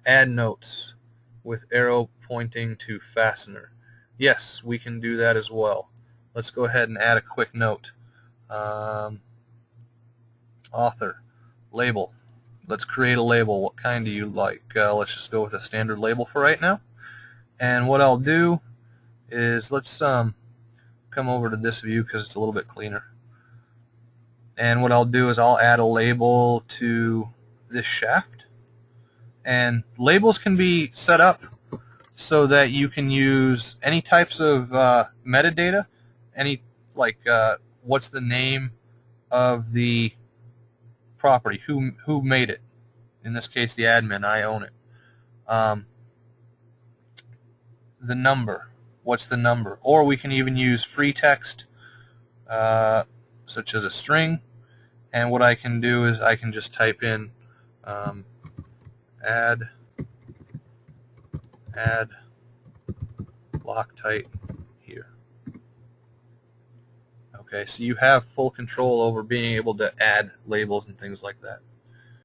add notes with arrow pointing to fastener. Yes, we can do that as well. Let's go ahead and add a quick note. Author, label. Let's create a label. What kind do you like? Let's just go with a standard label for right now. And what I'll do is let's come over to this view because it's a little bit cleaner. And what I'll do is I'll add a label to this shaft. And labels can be set up so that you can use any types of metadata, any like what's the name of the property, who made it. In this case, the admin. I own it. The number. What's the number? Or we can even use free text, such as a string. And what I can do is I can just type in add Loctite here. Okay, so you have full control over being able to add labels and things like that.